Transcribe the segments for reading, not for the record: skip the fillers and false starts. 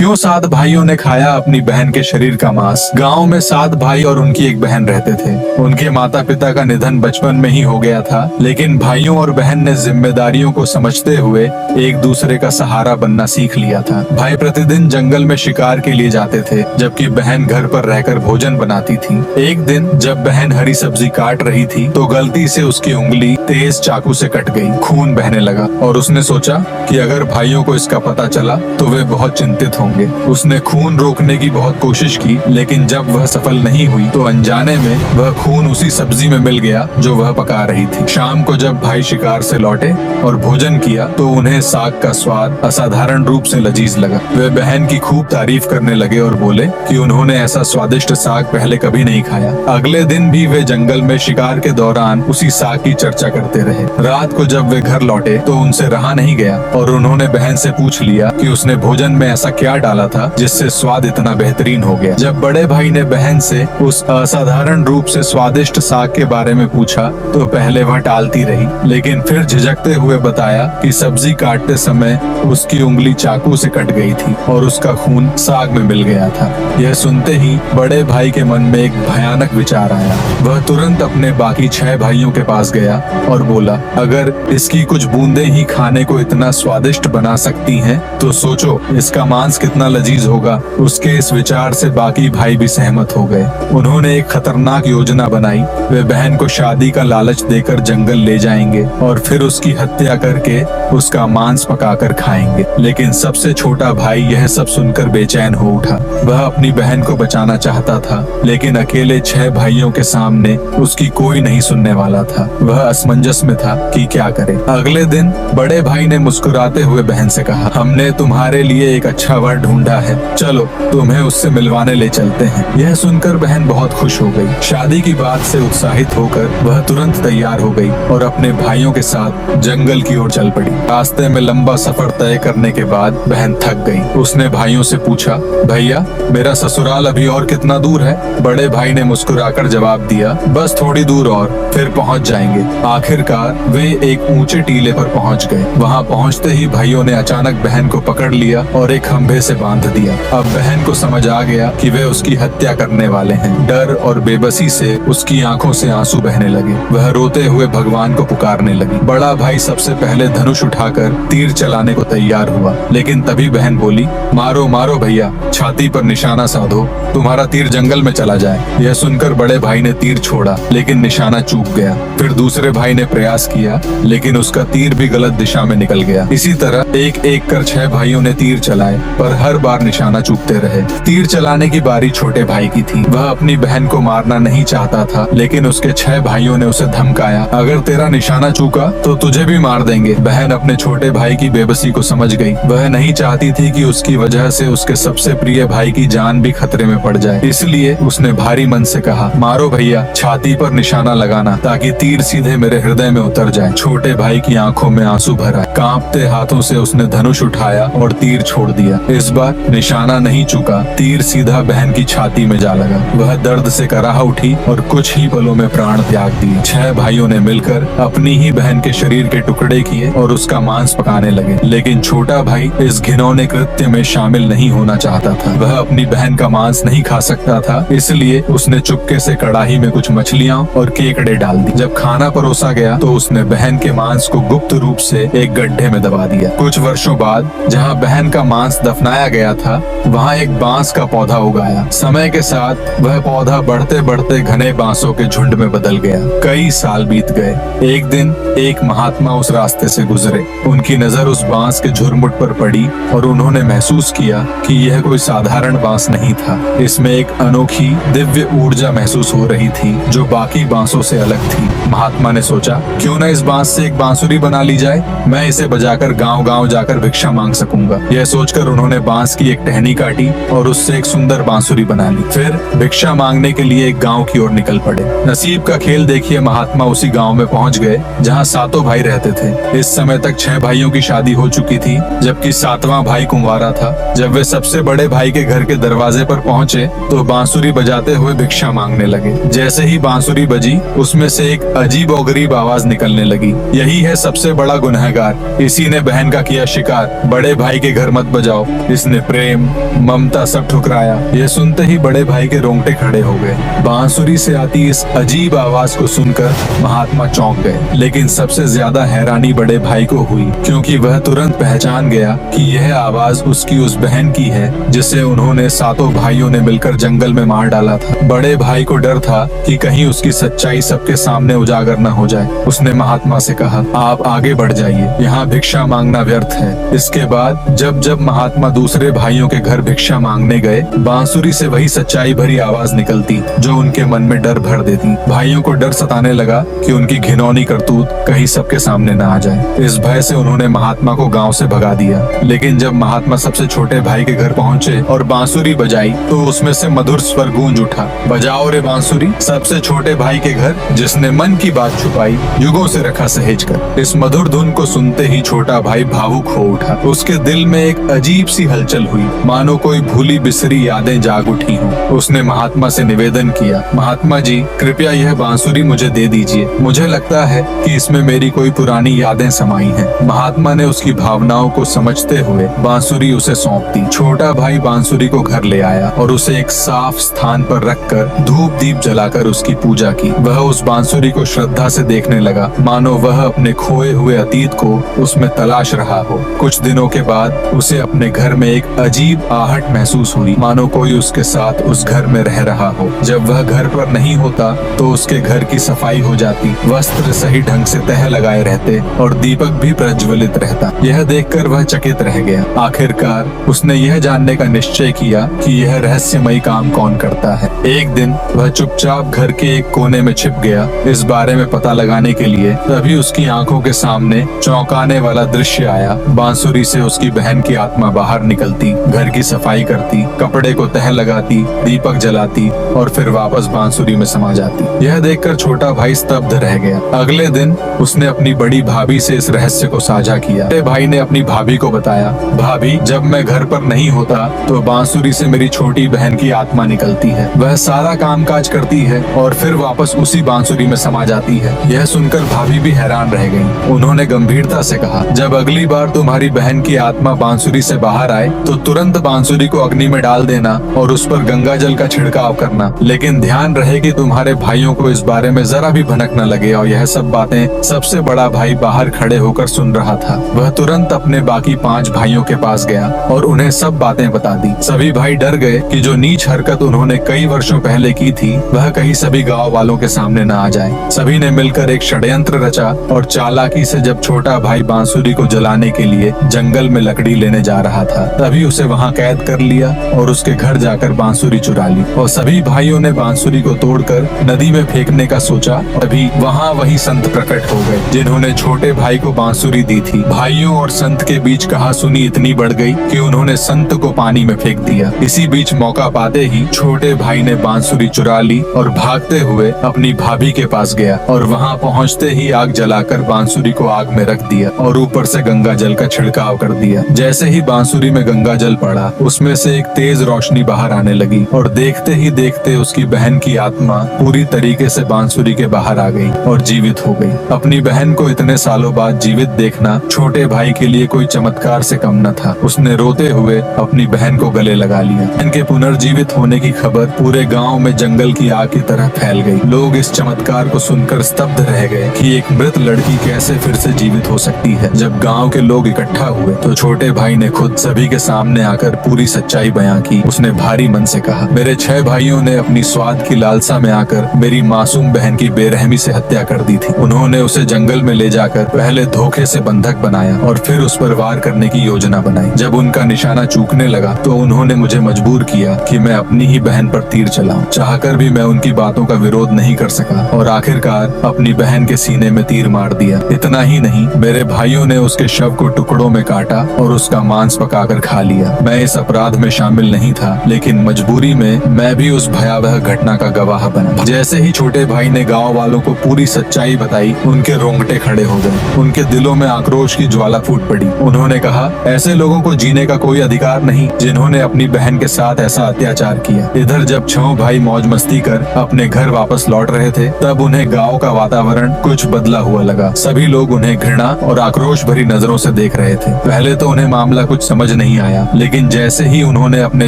क्यों 7 भाइयों ने खाया अपनी बहन के शरीर का मांस। गांव में 7 भाई और उनकी एक बहन रहते थे। उनके माता पिता का निधन बचपन में ही हो गया था, लेकिन भाइयों और बहन ने जिम्मेदारियों को समझते हुए एक दूसरे का सहारा बनना सीख लिया था। भाई प्रतिदिन जंगल में शिकार के लिए जाते थे, जबकि बहन घर पर रहकर भोजन बनाती थी। एक दिन जब बहन हरी सब्जी काट रही थी तो गलती से उसकी उंगली तेज चाकू से कट गई। खून बहने लगा और उसने सोचा कि अगर भाइयों को इसका पता चला तो वे बहुत चिंतित होंगे। उसने खून रोकने की बहुत कोशिश की, लेकिन जब वह सफल नहीं हुई तो अनजाने में वह खून उसी सब्जी में मिल गया जो वह पका रही थी। शाम को जब भाई शिकार से लौटे और भोजन किया तो उन्हें साग का स्वाद असाधारण रूप से लजीज लगा। वे बहन की खूब तारीफ करने लगे और बोले कि उन्होंने ऐसा स्वादिष्ट साग पहले कभी नहीं खाया। अगले दिन भी वे जंगल में शिकार के दौरान उसी साग की चर्चा करते रहे। रात को जब वे घर लौटे तो उनसे रहा नहीं गया और उन्होंने बहन से पूछ लिया कि उसने भोजन में ऐसा क्या डाला था जिससे स्वाद इतना बेहतरीन हो गया। जब बड़े भाई ने बहन से उस असाधारण रूप से स्वादिष्ट साग के बारे में पूछा तो पहले वह टालती रही, लेकिन फिर झिझकते हुए बताया कि सब्जी काटते समय उसकी उंगली चाकू से कट गई थी और उसका खून साग में मिल गया था। यह सुनते ही बड़े भाई के मन में एक भयानक विचार आया। वह तुरंत अपने बाकी 6 भाइयों के पास गया और बोला, अगर इसकी कुछ बूंदें ही खाने को इतना स्वादिष्ट बना सकती हैं, तो सोचो इसका मांस कितना लजीज होगा। उसके इस विचार से बाकी भाई भी सहमत हो गए। उन्होंने एक खतरनाक योजना बनाई। वे बहन को शादी का लालच देकर जंगल ले जाएंगे और फिर उसकी हत्या करके उसका मांस पकाकर खाएंगे। लेकिन सबसे छोटा भाई यह सब सुनकर बेचैन हो उठा। वह अपनी बहन को बचाना चाहता था, लेकिन अकेले 6 भाइयों के सामने उसकी कोई नहीं सुनने वाला था। वह असमंजस में था कि क्या करे। अगले दिन बड़े भाई ने मुस्कुराते हुए बहन से कहा, हमने तुम्हारे लिए एक अच्छा वर ढूंढा है, चलो तुम्हें उससे मिलवाने ले चलते हैं। यह सुनकर बहन बहुत खुश हो गई। शादी की बात से उत्साहित होकर वह तुरंत तैयार हो गई और अपने भाइयों के साथ जंगल की ओर चल पड़ी। रास्ते में लंबा सफर तय करने के बाद बहन थक गई। उसने भाइयों से पूछा, भैया मेरा ससुराल अभी और कितना दूर है? बड़े भाई ने मुस्कुराकर जवाब दिया, बस थोड़ी दूर और फिर पहुंच जाएंगे। आखिरकार वे एक ऊंचे टीले पर पहुंच गए। वहां पहुंचते ही भाइयों ने अचानक बहन को पकड़ लिया और एक खंभे से बांध दिया। अब बहन को समझ आ गया कि वे उसकी हत्या करने वाले हैं। डर और बेबसी से उसकी आंखों से आंसू बहने लगे। वह रोते हुए भगवान को पुकारने लगी। बड़ा भाई सबसे पहले धनुष उठाकर तीर चलाने को तैयार हुआ, लेकिन तभी बहन बोली, मारो मारो भैया, छाती पर निशाना साधो, तुम्हारा तीर जंगल में चला जाए। यह सुनकर बड़े भाई ने तीर छोड़ा, लेकिन निशाना चूक गया। फिर दूसरे भाई ने प्रयास किया, लेकिन उसका तीर भी गलत दिशा में निकल गया। इसी तरह एक एक कर 6 भाइयों ने तीर चलाए, पर हर बार निशाना चूकते रहे। तीर चलाने की बारी छोटे भाई की थी। वह अपनी बहन को मारना नहीं चाहता था, लेकिन उसके 6 भाइयों ने उसे धमकाया, अगर तेरा निशाना चूका तो तुझे भी मार देंगे। बहन अपने छोटे भाई की बेबसी को समझ गई। वह नहीं चाहती थी कि उसकी वजह से उसके सबसे प्रिय भाई की जान भी खतरे में पड़ जाए। इसलिए उसने भारी मन से कहा, मारो भैया, छाती पर निशाना लगाना ताकि तीर सीधे मेरे हृदय में उतर जाए। छोटे भाई की आंखों में आंसू भर आए। कांपते हाथों से उसने धनुष उठाया और तीर छोड़ दिया। इस बार निशाना नहीं चुका, तीर सीधा बहन की छाती में जा लगा। वह दर्द से कराह उठी और कुछ ही पलों में प्राण त्याग दिए। 6 भाइयों ने मिलकर अपनी ही बहन के शरीर के टुकड़े किए और उसका मांस पकाने लगे, लेकिन छोटा भाई इस घिनौने कृत्य में शामिल नहीं होना चाहता था। वह अपनी बहन का मांस नहीं खा सकता था, इसलिए उसने चुपके से कड़ाही में कुछ मछलियां और केकड़े डाल दी। जब खाना परोसा गया तो उसने बहन के मांस को गुप्त रूप से एक गड्ढे में दबा दिया। कुछ वर्षों बाद जहाँ बहन का मांस दफनाया गया था, वहाँ एक बांस का पौधा उगाया। समय के साथ वह पौधा बढ़ते बढ़ते घने बांसों के झुंड में बदल गया। कई साल बीत गए। एक दिन एक महात्मा उस रास्ते से गुजरे। उनकी नजर उस बांस के झुरमुट पर पड़ी और उन्होंने महसूस किया कि यह कोई साधारण बांस नहीं था। इसमें एक अनोखी दिव्य ऊर्जा महसूस हो रही थी जो बाकी बांसों से अलग थी। महात्मा ने सोचा, क्यों न इस बांस से एक बांसुरी बना ली जाए, मैं इसे बजाकर गांव-गांव जाकर भिक्षा मांग सकूंगा। यह सोचकर उन्होंने बांस की एक टहनी काटी और उससे एक सुंदर बांसुरी बना ली। फिर भिक्षा मांगने के लिए एक गांव की ओर निकल पड़े। नसीब का खेल देखिए, महात्मा उसी गांव में पहुंच गए जहां 7 भाई रहते थे। इस समय तक 6 भाइयों की शादी हो चुकी थी, जबकि 7वां भाई कुंवारा था। जब वे सबसे बड़े भाई के घर के दरवाजे पर पहुंचे तो बांसुरी बजाते हुए भिक्षा मांगने लगे। जैसे ही बांसुरी बजी, उसमें से एक अजीब और गरीब आवाज निकलने लगी, यही है सबसे बड़ा गुनहगार, इसी ने बहन का किया शिकार, बड़े भाई के घर मत बजाओ। इसने प्रेम, ममता सब ठुकराया। यह सुनते ही बड़े भाई के रोंगटे खड़े हो गए। बांसुरी से आती इस अजीब आवाज को सुनकर महात्मा चौंक गए, लेकिन सबसे ज्यादा हैरानी बड़े भाई को हुई, क्योंकि वह तुरंत पहचान गया कि यह आवाज उसकी उस बहन की है जिसे उन्होंने सातों भाइयों ने मिलकर जंगल में मार डाला था। बड़े भाई को डर था कि कहीं उसकी सच्चाई सबके सामने उजागर न हो जाए। उसने महात्मा से कहा, आप आगे बढ़ जाइए, यहाँ भिक्षा मांगना व्यर्थ है। इसके बाद जब जब महात्मा दूसरे भाइयों के घर भिक्षा मांगने गए, बांसुरी से वही सच्चाई भरी आवाज निकलती जो उनके मन में डर भर देती। भाइयों को डर सताने लगा कि उनकी घिनौनी करतूत कहीं सबके सामने न आ जाए। इस भय से उन्होंने महात्मा को गांव से भगा दिया। लेकिन जब महात्मा सबसे छोटे भाई के घर पहुंचे और बांसुरी बजाई तो उसमें से मधुर स्वर गूंज उठा, बजाओ रे बांसुरी, सबसे छोटे भाई के घर जिसने मन की बात छुपाई, युगों से रखा सहेज कर। इस मधुर धुन को सुनते ही छोटा भाई भावुक हो उठा। उसके दिल में एक अजीब सी हलचल हुई, मानो कोई भूली बिसरी यादें जाग उठी हों। उसने महात्मा से निवेदन किया, महात्मा जी, कृपया यह बांसुरी मुझे दे दीजिए। मुझे लगता है कि इसमें मेरी कोई पुरानी यादें समाई हैं। महात्मा ने उसकी भावनाओं को समझते हुए बांसुरी उसे सौंप दी। छोटा भाई बांसुरी को घर ले आया और उसे एक साफ स्थान पर रखकर धूप दीप जलाकर उसकी पूजा की। वह उस बांसुरी को श्रद्धा से देखने लगा, मानो वह अपने खोए हुए अतीत को उसमें तलाश रहा हो। कुछ दिनों के बाद उसे अपने घर में एक अजीब आहट महसूस हुई, मानो कोई उसके साथ उस घर में रह रहा हो। जब वह घर पर नहीं होता तो उसके घर की सफाई हो जाती, वस्त्र सही ढंग से तह लगाए रहते और दीपक भी प्रज्वलित रहता। यह देखकर वह चकित रह गया। आखिरकार उसने यह जानने का निश्चय किया कि यह रहस्यमयी काम कौन करता है। एक दिन वह चुपचाप घर के एक कोने में छिप गया इस बारे में पता लगाने के लिए। तभी उसकी आंखों के सामने चौंकाने वाला दृश्य आया। बांसुरी से उसकी बहन की आत्मा बाहर निकलती, घर की सफाई करती, कपड़े को तह लगाती, दीपक जलाती और फिर वापस बांसुरी में समा जाती। यह देखकर छोटा भाई स्तब्ध रह गया। अगले दिन उसने अपनी बड़ी भाभी से इस रहस्य को साझा किया। बड़े भाई ने अपनी भाभी को बताया, भाभी, जब मैं घर पर नहीं होता तो बांसुरी से मेरी छोटी बहन की आत्मा निकलती है। वह सारा कामकाज करती है और फिर वापस उसी बांसुरी में समा जाती है। यह सुनकर भाभी भी हैरान रह गई। उन्होंने गंभीरता से कहा, जब अगली बार तुम्हारी बहन की आत्मा बांसुरी से बाहर आए तो तुरंत बांसुरी को अग्नि में डाल देना और उस पर गंगा जल का छिड़काव करना। लेकिन ध्यान रहे कि तुम्हारे भाइयों को इस बारे में जरा भी भनक न लगे। और यह सब बातें सबसे बड़ा भाई बाहर खड़े होकर सुन रहा था। वह तुरंत अपने बाकी 5 भाइयों के पास गया और उन्हें सब बातें बता दी। सभी भाई डर गए कि जो नीच हरकत उन्होंने कई वर्षों पहले की थी वह कहीं सभी गांव वालों के सामने न आ जाए। सभी ने मिलकर एक षड्यंत्र रचा और चालाकी से जब छोटा भाई बांसुरी को जलाने के लिए जंगल में लकड़ी लेने जा रहा था तभी उसे वहां कैद कर लिया और उसके घर जाकर बांसुरी चुरा ली। और सभी भाइयों ने बांसुरी को तोड़कर नदी में फेंकने का सोचा। तभी वहाँ वही संत प्रकट हो गए जिन्होंने छोटे भाई को बांसुरी दी थी। भाइयों और संत के बीच कहासुनी इतनी बढ़ गई कि उन्होंने संत को पानी में फेंक दिया। इसी बीच मौका पाते ही छोटे भाई ने बांसुरी चुरा ली और भागते हुए अपनी भाभी के पास गया और वहाँ पहुँचते ही आग जलाकर बांसुरी को आग में रख दिया और ऊपर से गंगा जल का छिड़काव कर दिया। जैसे ही बांसुरी में गंगा जल पड़ा उसमें से एक तेज रोशनी बाहर आने लगी और देखते ही देखते उसकी बहन की आत्मा पूरी तरीके से बांसुरी के बाहर आ गई और जीवित हो गई। अपनी बहन को इतने सालों बाद जीवित देखना छोटे भाई के लिए कोई चमत्कार से कम न था। उसने रोते हुए अपनी बहन को गले लगा लिया। बहन के पुनर्जीवित होने की खबर पूरे गांव में जंगल की आग की तरह फैल गई। लोग इस चमत्कार को सुनकर स्तब्ध रह गए कि एक मृत लड़की कैसे फिर से जीवित हो सकती है। जब गांव के लोग इकट्ठा हुए तो छोटे भाई ने खुद सभी के सामने आकर पूरी सच्चाई बयां की। उसने भारी मन से कहा, मेरे 6 भाइयों ने अपनी स्वाद की लालसा में आकर मेरी मासूम बहन की बेरहमी से हत्या कर दी थी। उन्होंने उसे जंगल में ले जाकर पहले धोखे से बंधक बनाया और फिर उस पर वार करने की योजना बनाई। जब उनका निशाना चूकने लगा तो उन्होंने मुझे मजबूर किया कि मैं अपनी ही बहन पर तीर चलाऊं। चाहकर भी मैं उनकी बातों का विरोध नहीं कर सका और आखिरकार अपनी बहन के सीने में तीर मार दिया। इतना ही नहीं, मेरे भाइयों ने उसके शव को टुकड़ों में काटा और उसका मांस पकाकर खा लिया। मैं इस अपराध में शामिल नहीं था, लेकिन मजबूरी में मैं भी उस भयावह घटना का गवाह बना। जैसे ही छोटे भाई ने गांव वालों को पूरी सच्चाई बताई, उनके रोंगटे खड़े हो गए। उनके दिलों में आक्रोश की ज्वाला फूट पड़ी। उन्होंने कहा, ऐसे लोगों को जीने का कोई अधिकार नहीं जिन्होंने अपनी बहन के साथ ऐसा अत्याचार किया। इधर जब 6 भाई मौज मस्ती कर अपने घर वापस लौट रहे थे तब उन्हें गांव का वातावरण कुछ बदला हुआ लगा। सभी लोग उन्हें घृणा और आक्रोश भरी नजरों से देख रहे थे। पहले तो उन्हें मामला कुछ समझ नहीं आया, लेकिन जैसे ही उन्होंने अपने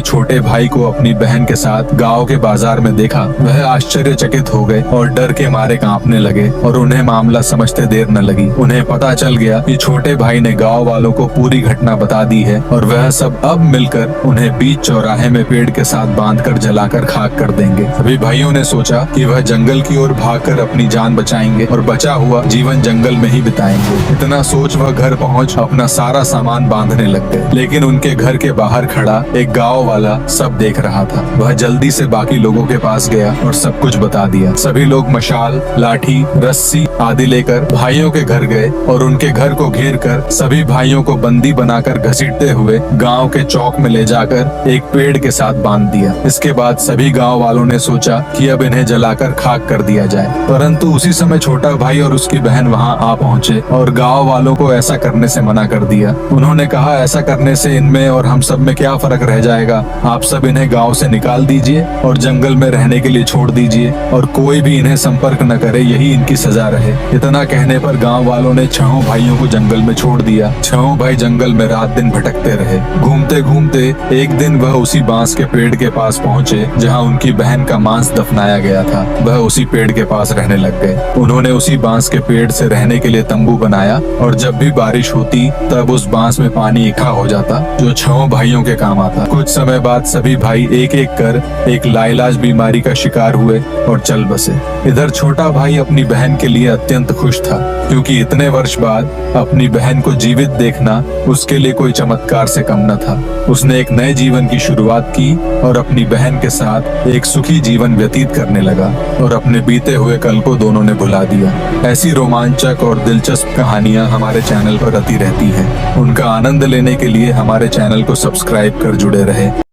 छोटे भाई को अपनी बहन के साथ गांव के बाजार में देखा, वह आश्चर्यचकित हो गए और डर के मारे कांपने लगे और उन्हें मामला समझते देर न लगी। उन्हें पता चल गया कि छोटे भाई ने गांव वालों को पूरी घटना बता दी है और वह सब अब मिलकर उन्हें बीच चौराहे में पेड़ के साथ बांधकर जलाकर खाक कर देंगे। सभी भाइयों ने सोचा कि वह जंगल की ओर भागकर अपनी जान बचाएंगे और बचा हुआ जीवन जंगल में ही बिताएंगे। इतना सोच वह घर पहुंच अपना सारा सामान बांधने लग गए। लेकिन उनके घर के बाहर खड़ा एक गांव वाला सब देख रहा था। वह जल्दी से बाकी लोगों के पास गया और सब कुछ बता दिया। सभी लोग मशाल, लाठी, रस्सी आदि लेकर भाइयों के घर गए और उनके घर को घेर कर सभी भाइयों को बंदी बनाकर घसीटते हुए गांव के चौक में ले जाकर एक पेड़ के साथ बांध दिया। इसके बाद सभी गांव वालों ने सोचा कि अब इन्हें जलाकर खाक कर दिया जाए। परंतु उसी समय छोटा भाई और उसकी बहन वहां आ पहुंचे और गांव वालों को ऐसा करने से मना कर दिया। उन्होंने कहा, ऐसा करने से इनमें और हम सब में क्या फर्क रह जाएगा। आप सब इन्हें गांव से निकाल दीजिए और जंगल में रहने के लिए छोड़ दीजिए और कोई भी इन्हें संपर्क न करे, यही इनकी सजा रहे। इतना कहने पर गांव वालों ने छहों भाइयों को जंगल में छोड़ दिया। छहों भाई जंगल में रात दिन भटकते रहे। घूमते घूमते एक दिन वह उसी बांस के पेड़ के पास पहुंचे जहां उनकी बहन का मांस दफनाया गया था। वह उसी पेड़ के पास रहने लग गए। उन्होंने उसी बांस के पेड़ से रहने के लिए तंबू बनाया और जब भी बारिश होती तब उस बांस में पानी इकट्ठा हो जाता जो छहों भाइयों के काम आता। कुछ समय बाद सभी भाई एक एक कर एक लाइलाज बीमारी का शिकार हुए और चल बसे। इधर छोटा भाई अपनी बहन के लिए अत्यंत खुश था, क्योंकि इतने वर्ष बाद अपनी बहन को जीवित देखना उसके लिए कोई चमत्कार से कम न था। उसने एक नए जीवन की शुरुआत की और अपनी बहन के साथ एक सुखी जीवन व्यतीत करने लगा और अपने बीते हुए कल को दोनों ने भुला दिया। ऐसी रोमांचक और दिलचस्प कहानियां हमारे चैनल पर आती रहती हैं। उनका आनंद लेने के लिए हमारे चैनल को सब्सक्राइब कर जुड़े रहे।